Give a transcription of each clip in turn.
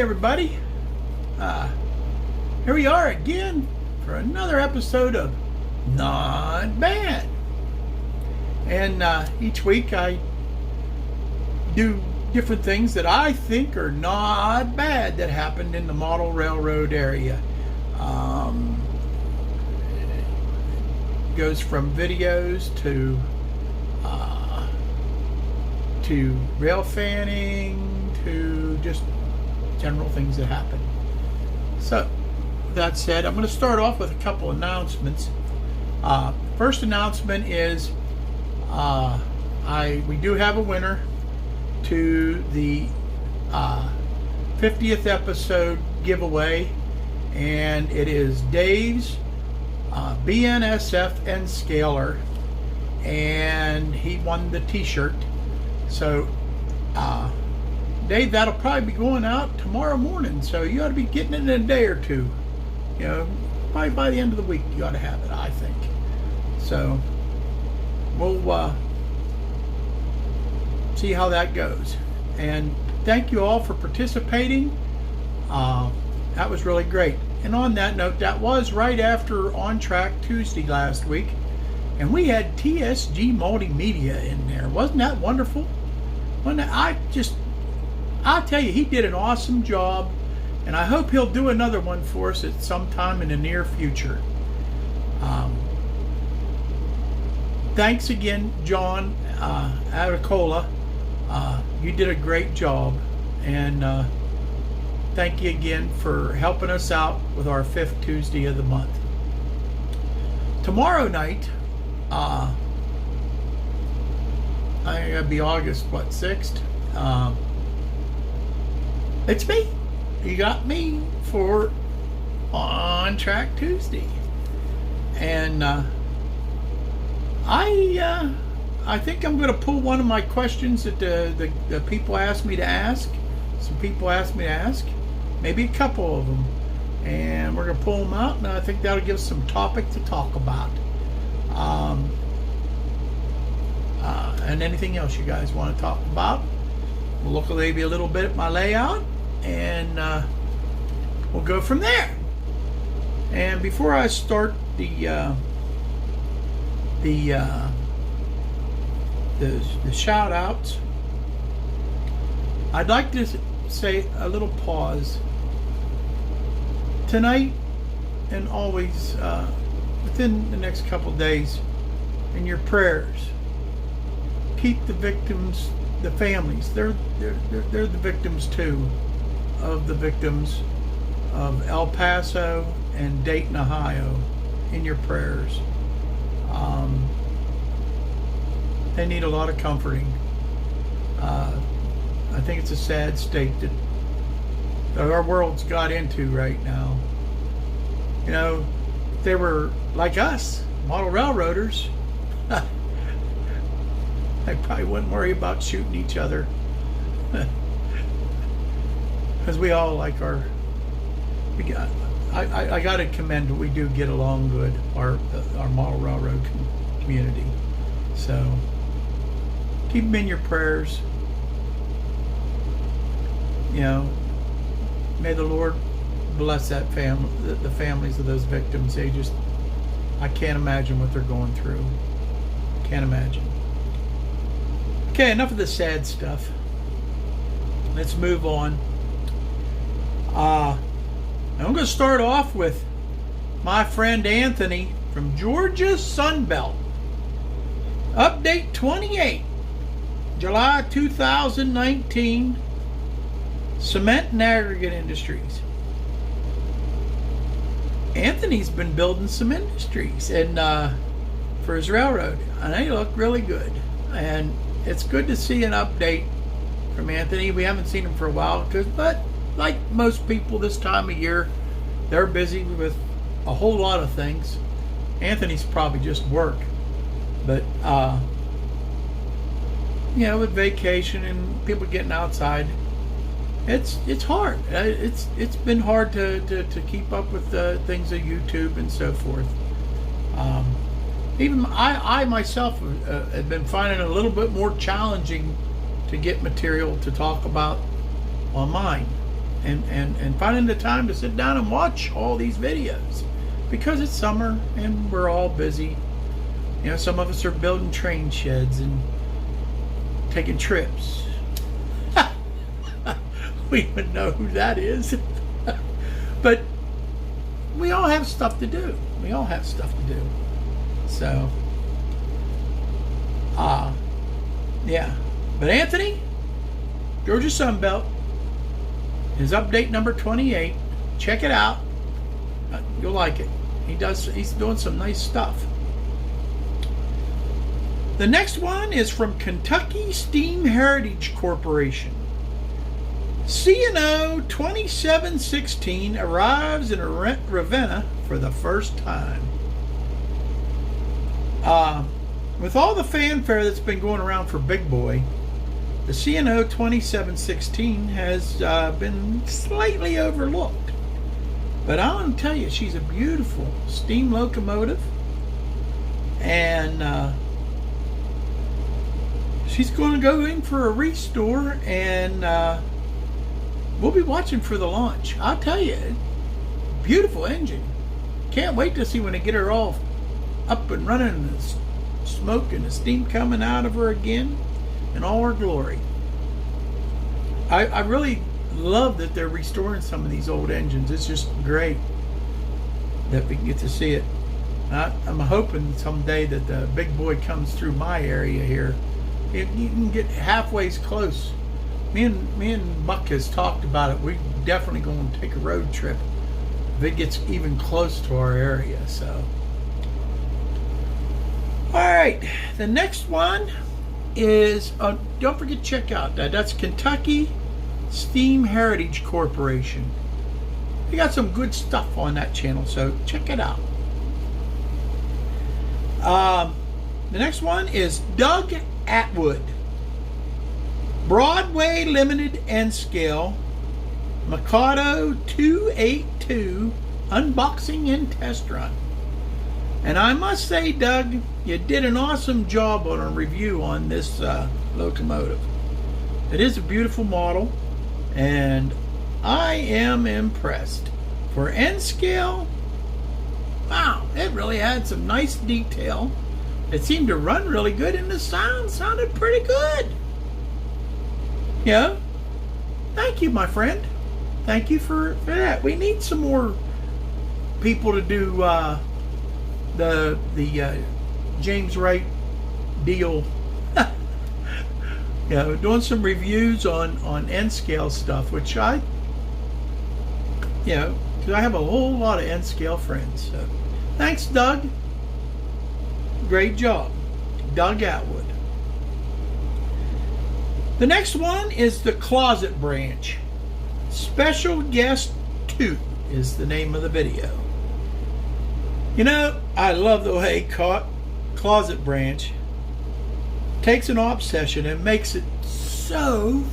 everybody. Here we are again for another episode of Not Bad. And each week I do different things that I think are not bad that happened in the model railroad area. It goes from videos to rail fanning to just general things that happen. So, with that said, I'm going to start off with a couple announcements. First announcement is we do have a winner to the 50th episode giveaway, and it is Dave's BNSF N Scaler, and he won the T-shirt. So, Dave, that'll probably be going out tomorrow morning, so you ought to be getting it in a day or two. You know, probably by the end of the week you ought to have it, I think. So, we'll see how that goes. And thank you all for participating. That was really great. And on that note, that was right after On Track Tuesday last week, and we had TSG Multimedia in there. Wasn't that wonderful? I'll tell you, he did an awesome job, and I hope he'll do another one for us at some time in the near future. Thanks again, John Adicola. You did a great job, and thank you again for helping us out with our 5th Tuesday of the month. Tomorrow night, I think it'll be August 6th. It's me. You got me for On Track Tuesday, and I think I'm going to pull one of my questions that the people asked me to ask. Some people asked me to ask, maybe a couple of them, and we're going to pull them out, and I think that'll give us some topic to talk about. And anything else you guys want to talk about. We'll look maybe a little bit at my layout, and we'll go from there. And before I start the shout outs, I'd like to say a little pause tonight and always within the next couple days in your prayers. Keep the victims, the families, they're the victims too, of the victims of El Paso and Dayton, Ohio, in your prayers. They need a lot of comforting. I think it's a sad state that our world's got into right now. You know, if they were like us, model railroaders, I probably wouldn't worry about shooting each other. Because we all like I got to commend that we do get along good, our model railroad community. So keep them in your prayers. You know, may the Lord bless that family, the families of those victims. I can't imagine what they're going through. Can't imagine. Okay, enough of the sad stuff. Let's move on. I'm going to start off with my friend Anthony from Georgia's Sunbelt. Update 28, July 2019, cement and aggregate industries. Anthony's been building some industries and for his railroad, and they look really good. And it's good to see an update from Anthony. We haven't seen him for a while, but like most people this time of year, they're busy with a whole lot of things. Anthony's probably just work, but you know, with vacation and people getting outside, it's hard. It's been hard to keep up with the things of YouTube and so forth. Even I myself have been finding it a little bit more challenging to get material to talk about on mine. and finding the time to sit down and watch all these videos, because it's summer and we're all busy. You know, some of us are building train sheds and taking trips. We even know who that is. But we all have stuff to do. We all have stuff to do. So, yeah. But Anthony, Georgia Sunbelt, is update number 28. Check it out. You'll like it. He's doing some nice stuff. The next one is from Kentucky Steam Heritage Corporation. C&O 2716 arrives in Ravenna for the first time. With all the fanfare that's been going around for Big Boy, the C&O 2716 has been slightly overlooked. But I want to tell you, she's a beautiful steam locomotive, and she's going to go in for a restore, and we'll be watching for the launch. I'll tell you, beautiful engine. Can't wait to see when they get her all up and running, and the smoke and the steam coming out of her again in all her glory. I really love that they're restoring some of these old engines. It's just great that we can get to see it. I'm hoping someday that the Big Boy comes through my area here. If you can get halfway close. Me and Buck has talked about it. We're definitely going to take a road trip if it gets even close to our area. So, all right, the next one is don't forget to check out that's Kentucky Steam Heritage Corporation. We got some good stuff on that channel, so check it out. The next one is Doug Atwood, Broadway Limited N Scale Mikado 282 unboxing and test run. And I must say, Doug, you did an awesome job on a review on this locomotive. It is a beautiful model, and I am impressed. For N scale, wow, it really had some nice detail. It seemed to run really good, and the sound sounded pretty good. Yeah, thank you, my friend. Thank you for that. We need some more people to do the James Wright deal. Yeah, doing some reviews on N scale stuff, which because I have a whole lot of N scale friends. So thanks, Doug. Great job, Doug Atwood. The next one is the Closet Branch. Special Guest 2 is the name of the video. You know, I love the way Closet Branch takes an obsession and makes it so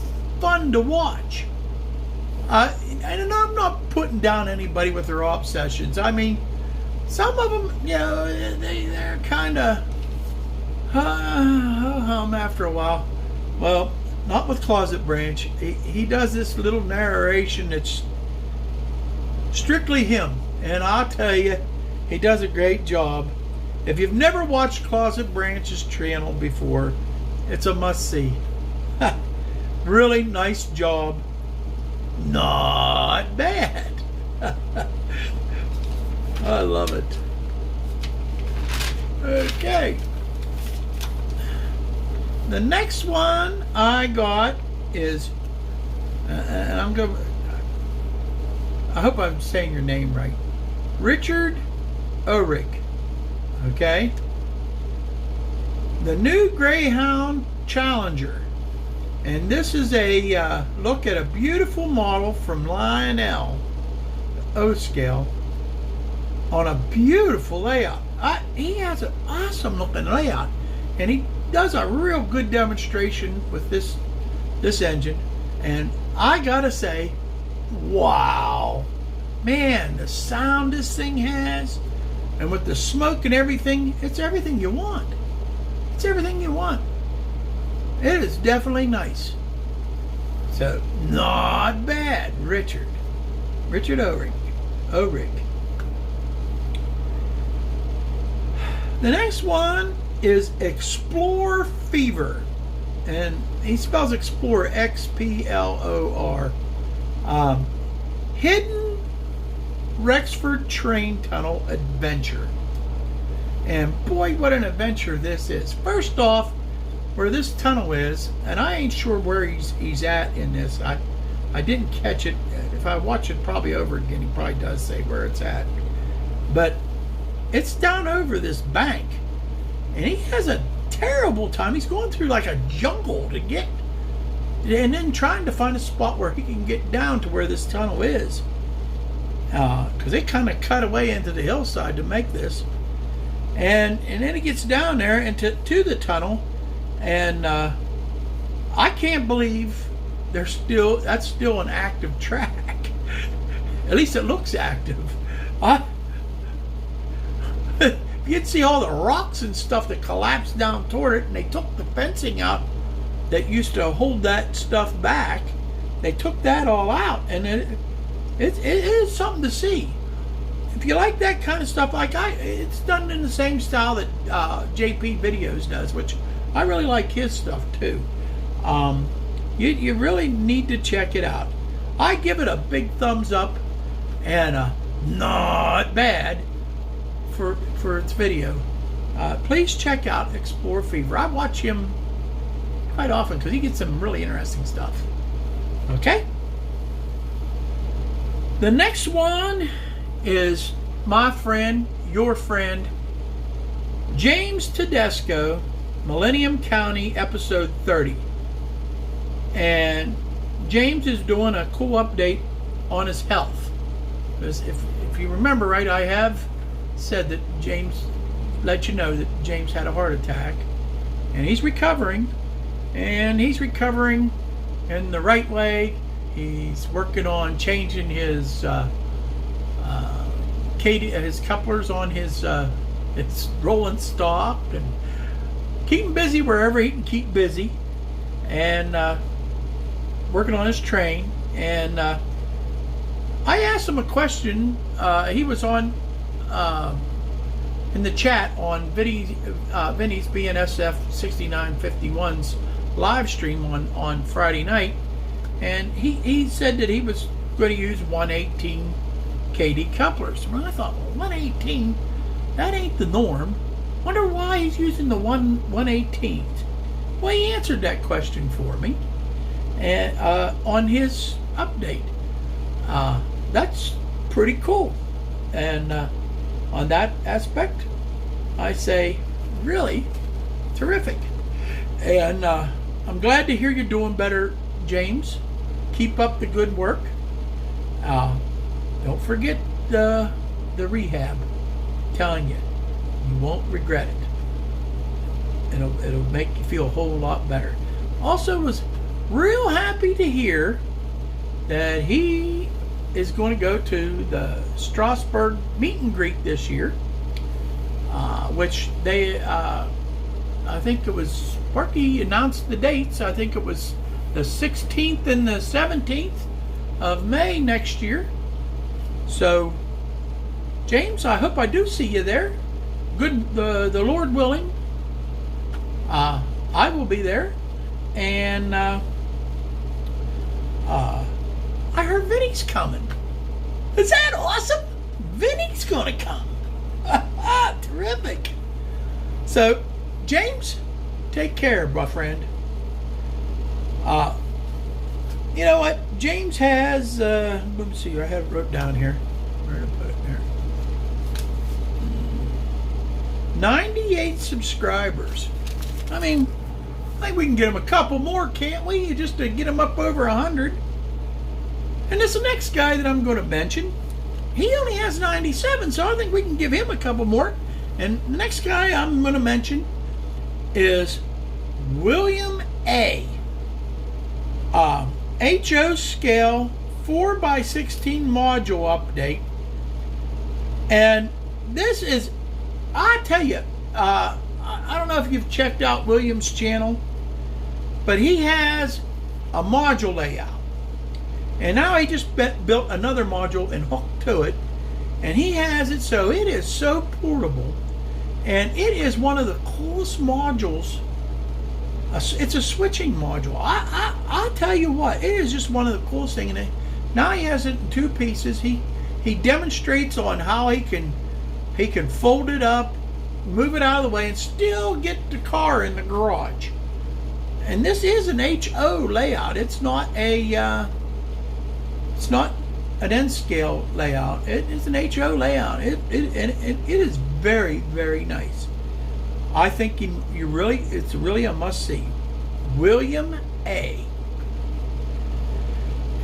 fun to watch. And I'm not putting down anybody with their obsessions. I mean, some of them, they're kind of hum after a while. Well, not with Closet Branch. He does this little narration that's strictly him, and I'll tell you, he does a great job. If you've never watched Closet Branch's channel before, it's a must-see. Really nice job. Not bad. I love it. Okay. The next one I got is, and I'm going. I hope I'm saying your name right. Richard Ulrich. Okay. The new Greyhound Challenger, and this is a look at a beautiful model from Lionel O scale on a beautiful layout. He has an awesome looking layout, and he does a real good demonstration with this engine. And I gotta say, wow, man, the sound this thing has, and with the smoke and everything, it's everything you want. It's everything you want. It is definitely nice. So, not bad, Richard Ohrig. The next one is Explore Fever. And he spells Explorer, Xplor. Hidden Rexford Train Tunnel Adventure. And boy, what an adventure this is. First off, where this tunnel is, and I ain't sure where he's at in this. I didn't catch it. If I watch it probably over again, he probably does say where it's at. But it's down over this bank. And he has a terrible time. He's going through like a jungle to get, and then trying to find a spot where he can get down to where this tunnel is. Because they kind of cut away into the hillside to make this. And then he gets down there into the tunnel. And I can't believe that's still an active track. At least it looks active. You can see all the rocks and stuff that collapsed down toward it, and they took the fencing out that used to hold that stuff back. They took that all out, and it is something to see. If you like that kind of stuff, it's done in the same style that JP Videos does, which I really like his stuff too. You really need to check it out. I give it a big thumbs up, and not bad for its video. Please check out Explore Fever. I watch him quite often because he gets some really interesting stuff. Okay? The next one is my friend, your friend, James Tedesco, Millennium County, episode 30. And James is doing a cool update on his health. Because if you remember right, I have said that James, let you know that James had a heart attack. And he's recovering. And he's recovering in the right way. He's working on changing his his couplers on his rolling stock, and keeping busy wherever he can keep busy, and working on his train. And I asked him a question. He was on in the chat on Vinny's BNSF 6951's live stream on Friday night, and he said that he was going to use 118 KD couplers. Well, I thought, well, 118, that ain't the norm. Wonder why he's using the 118s. Well, he answered that question for me, and on his update. That's pretty cool. And on that aspect, I say, really terrific. And I'm glad to hear you're doing better, James. Keep up the good work. Don't forget the rehab. I'm telling you, you won't regret it. It'll make you feel a whole lot better. Also, was real happy to hear that he is going to go to the Strasbourg meet and greet this year, which they, I think it was, Sparky announced the dates. I think it was the 16th and the 17th of May next year. So, James, I hope I do see you there. Good, the Lord willing. I will be there. And I heard Vinny's coming. Is that awesome? Vinny's gonna come. Terrific. So, James, take care, my friend. You know what? James has, let me see, I have it wrote down here. Where did I put it there? 98 subscribers. I mean, I think we can get him a couple more, can't we? Just to get him up over 100. And this next guy that I'm going to mention, he only has 97, so I think we can give him a couple more. And the next guy I'm going to mention is William A. HO scale 4x16 module update. And this is, I tell you, I don't know if you've checked out William's channel, but he has a module layout. And now he just built another module and hooked to it. And he has it so it is so portable. And it is one of the coolest modules. It's a switching module. I'll tell you what, it is just one of the coolest things. And now he has it in 2 pieces. He demonstrates on how he can fold it up, move it out of the way, and still get the car in the garage. And this is an HO layout. It's not an N scale layout. It is an HO layout. It is very, very nice. I think it's really a must see. William A.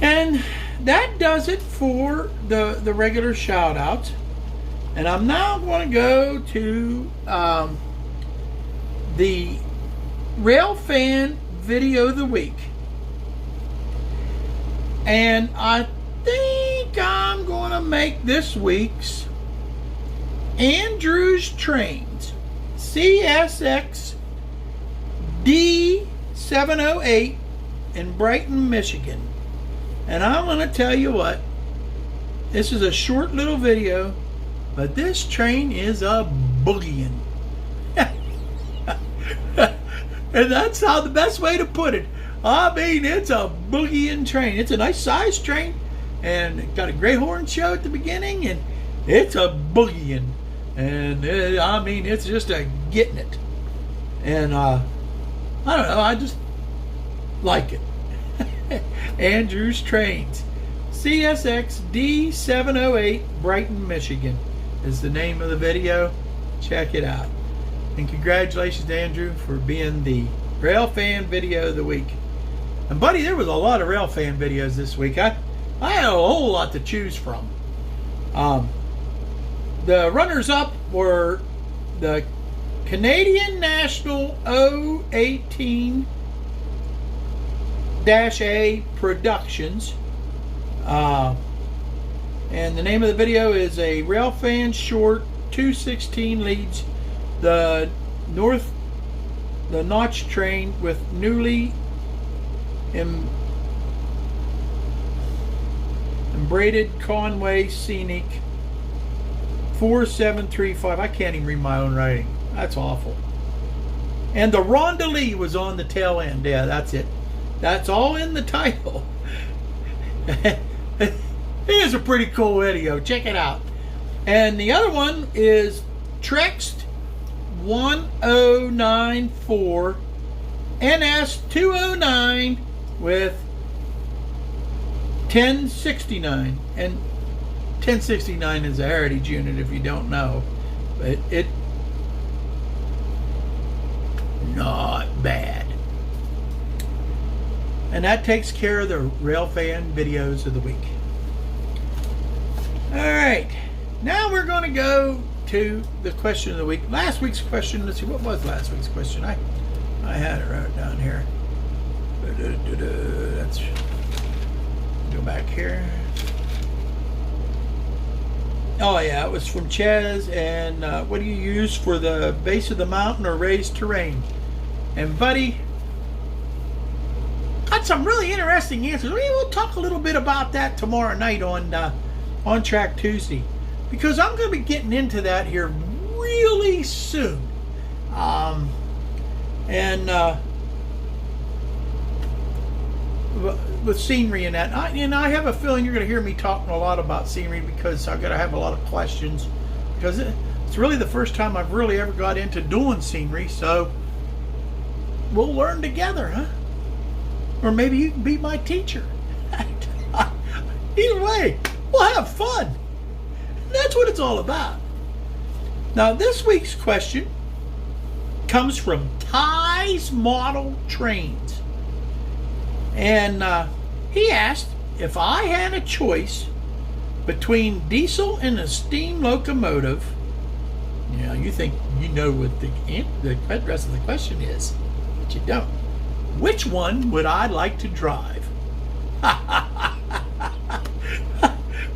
And that does it for the regular shout outs. And I'm now going to go to the Railfan video of the week. And I think I'm going to make this week's Andrew's Trains CSX D708 in Brighton, Michigan. And I'm going to tell you what, this is a short little video, but this train is a boogieing. And that's how the best way to put it. I mean, it's a boogieing train. It's a nice sized train, and it got a Greyhound show at the beginning, and it's a boogieing. And I mean, it's just a getting it. And I don't know, I just like it. Andrew's Trains CSX D708 Brighton, Michigan is the name of the video. Check it out. And congratulations to Andrew for being the Railfan video of the week. And buddy, there was a lot of Railfan videos this week. I had a whole lot to choose from. The runners-up were the Canadian National 018-A Productions. And the name of the video is a Railfan short 216 leads the notch train with newly braided Conway Scenic 4735. I can't even read my own writing. That's awful. And the Rondelie was on the tail end. Yeah, that's it. That's all in the title. It is a pretty cool video. Check it out. And the other one is Trext 1094 NS 209 with 1069. And 1069 is a heritage unit if you don't know. But it not bad. And that takes care of the Railfan videos of the week. Alright, now we're going to go to the question of the week. Last week's question, let's see, what was last week's question? I had it right down here. Let's go back here. Oh yeah, it was from Chaz, and what do you use for the base of the mountain or raised terrain? And buddy, got some really interesting answers. We'll talk a little bit about that tomorrow night on Track Tuesday, because I'm going to be getting into that here really soon. With scenery and that, I have a feeling you're going to hear me talking a lot about scenery, because I've got to have a lot of questions, because it's really the first time I've really ever got into doing scenery. So we'll learn together, huh? Or maybe you can be my teacher. Either way, we'll have fun. That's what it's all about. Now, this week's question comes from Ty's Model Trains. And he asked if I had a choice between diesel and a steam locomotive. Yeah, you think you know what the rest of the question is, but you don't. Which one would I like to drive?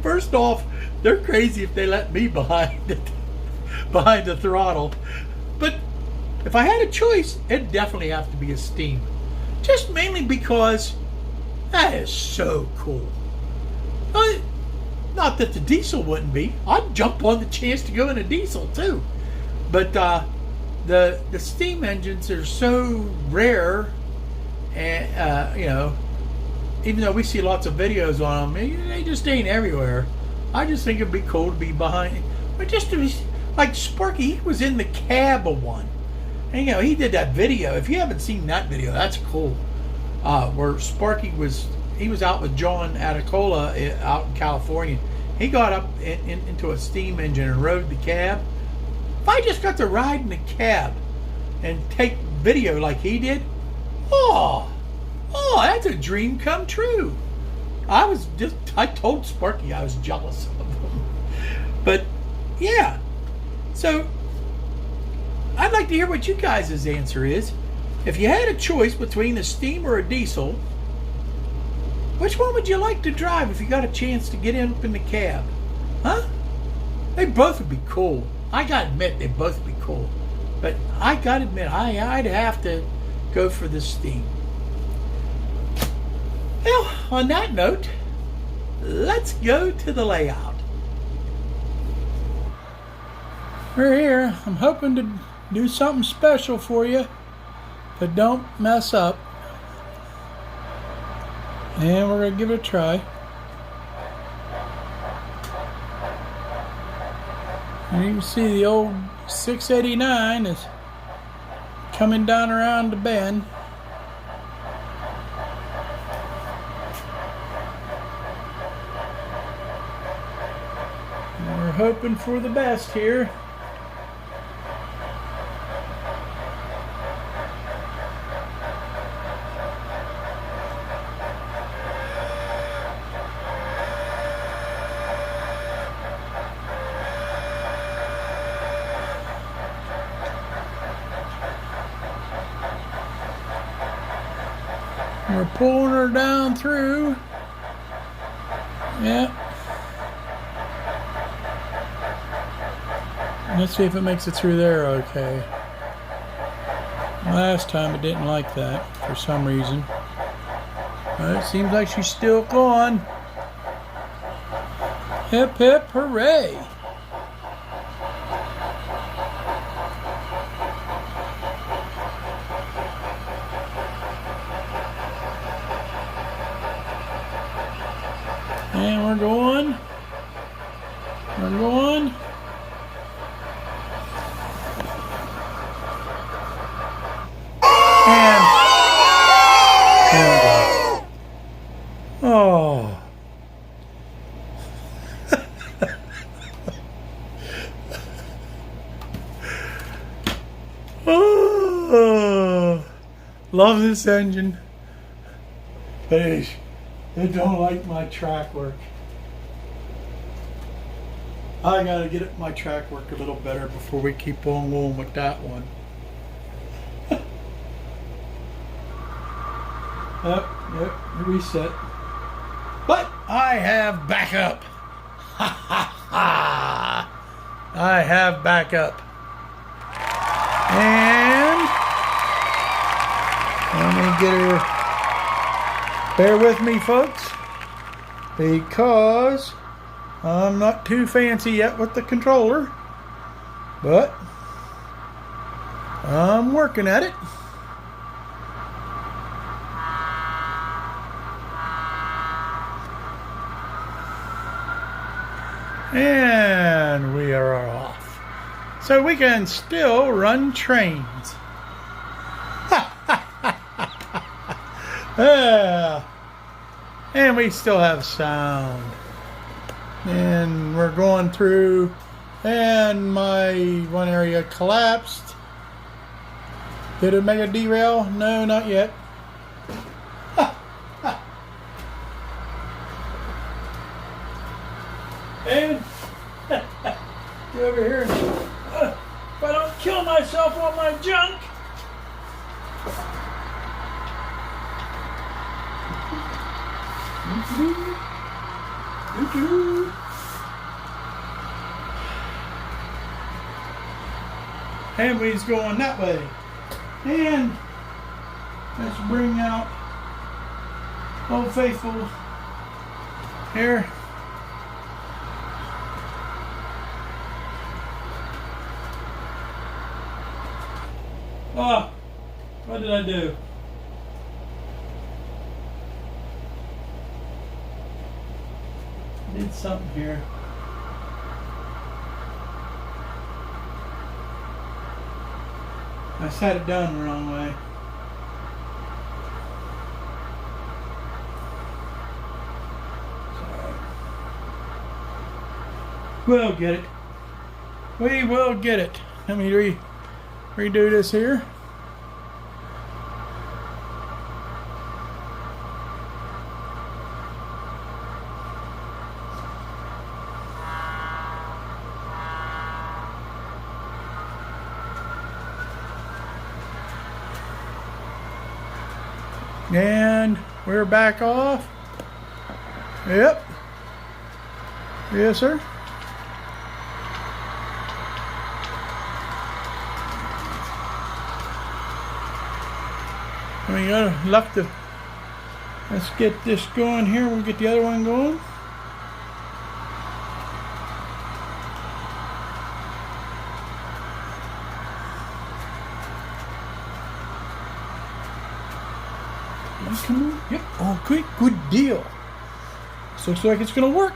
First off, they're crazy if they let me behind the throttle. But if I had a choice, it'd definitely have to be a steam. Just mainly because That is so cool. Not that the diesel wouldn't be. I'd jump on the chance to go in a diesel too. But the steam engines are so rare, and you know, even though we see lots of videos on them, they just ain't everywhere. I just think it'd be cool to be behind, but just to be like Sparky. He was in the cab of one, and you know, he did that video. If you haven't seen that video, that's cool. Where Sparky was, he was out with John Atacola out in California. He got up into a steam engine and rode the cab. If I just got to ride in the cab and take video like he did, oh, that's a dream come true. I told Sparky I was jealous of him. But yeah, so I'd like to hear what you guys' answer is. If you had a choice between a steam or a diesel, which one would you like to drive if you got a chance to get up in the cab? Huh? They both would be cool. I gotta admit, they both would be cool. But I gotta admit, I'd have to go for the steam. Well, on that note, let's go to the layout. We're here. I'm hoping to do something special for you, but don't mess up. And we're going to give it a try. And you can see the old 689 is coming down around the bend. And we're hoping for the best here. We're pulling her down through. Yeah. Let's see if it makes it through there okay. Last time it didn't like that for some reason. But it seems like she's still going. Hip hip hooray. And we're going. We're going. And there we go. Oh. Oh. Love this engine. But they don't like my track work. I gotta get my track work a little better before we keep on going with that one. Yep, reset. But I have backup. Ha ha ha! I have backup. And let me get her. Bear with me, folks, because I'm not too fancy yet with the controller, but I'm working at it. And we are off. So we can still run trains. And we still have sound. And we're going through, and my one area collapsed. Did it make a derail? No, not yet. And get over here. If I don't kill myself on my junk. And we's going that way. And let's bring out Old Faithful here. Oh, what did I do? I did something here. I sat it down the wrong way. We'll get it. We will get it. Let me redo this here. And we're back off. Yep. Yes, sir. We got left to. Let's get this going here. We'll get the other one going. Come on. Yep. Oh, good deal. This looks like it's gonna work.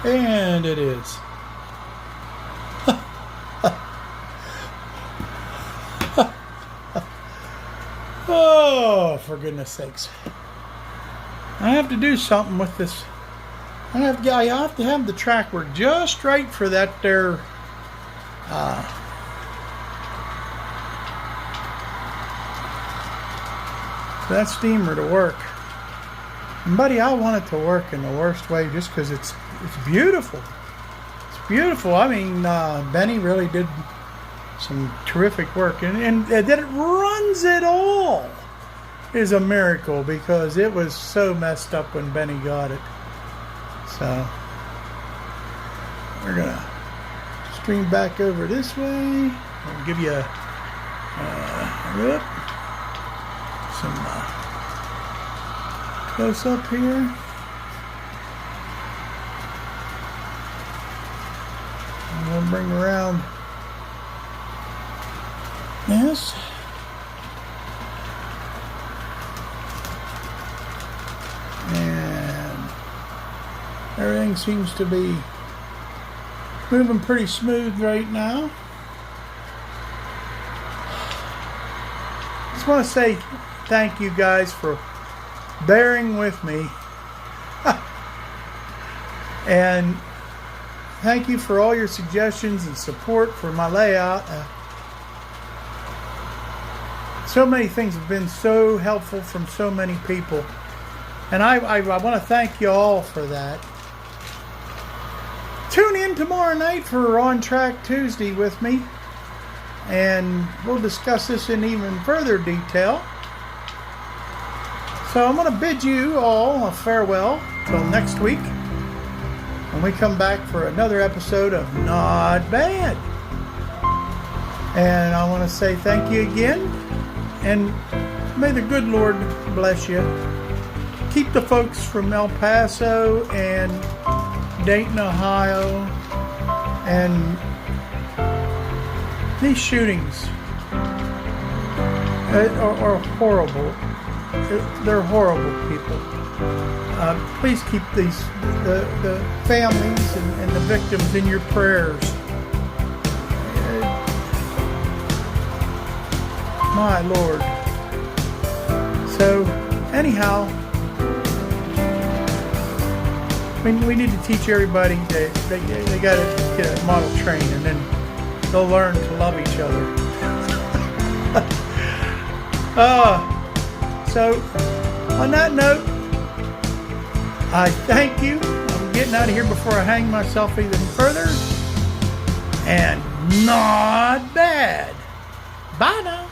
And it is. Oh, for goodness sakes. I have to do something with this. I have to have the track work just right for that there that steamer to work. And buddy, I want it to work in the worst way just because it's beautiful. It's beautiful. I mean, Benny really did some terrific work, and that it runs at all is a miracle because it was so messed up when Benny got it. So we're gonna stream back over this way. I'll give you some close up here. And we'll bring around this. And everything seems to be moving pretty smooth right now. Just want to say thank you guys for bearing with me. And thank you for all your suggestions and support for my layout. So many things have been so helpful from so many people. And I want to thank you all for that. Tune in tomorrow night for On Track Tuesday with me. And we'll discuss this in even further detail. So I'm going to bid you all a farewell till next week. When we come back for another episode of Not Bad. And I want to say thank you again. And may the good Lord bless you. Keep the folks from El Paso and Dayton, Ohio, and these shootings are horrible. They're horrible people. Please keep the families and the victims in your prayers. My Lord. So, anyhow, we need to teach everybody that they got to get a model train, and then they'll learn to love each other. So, on that note, I thank you. I'm getting out of here before I hang myself even further. And not bad. Bye now.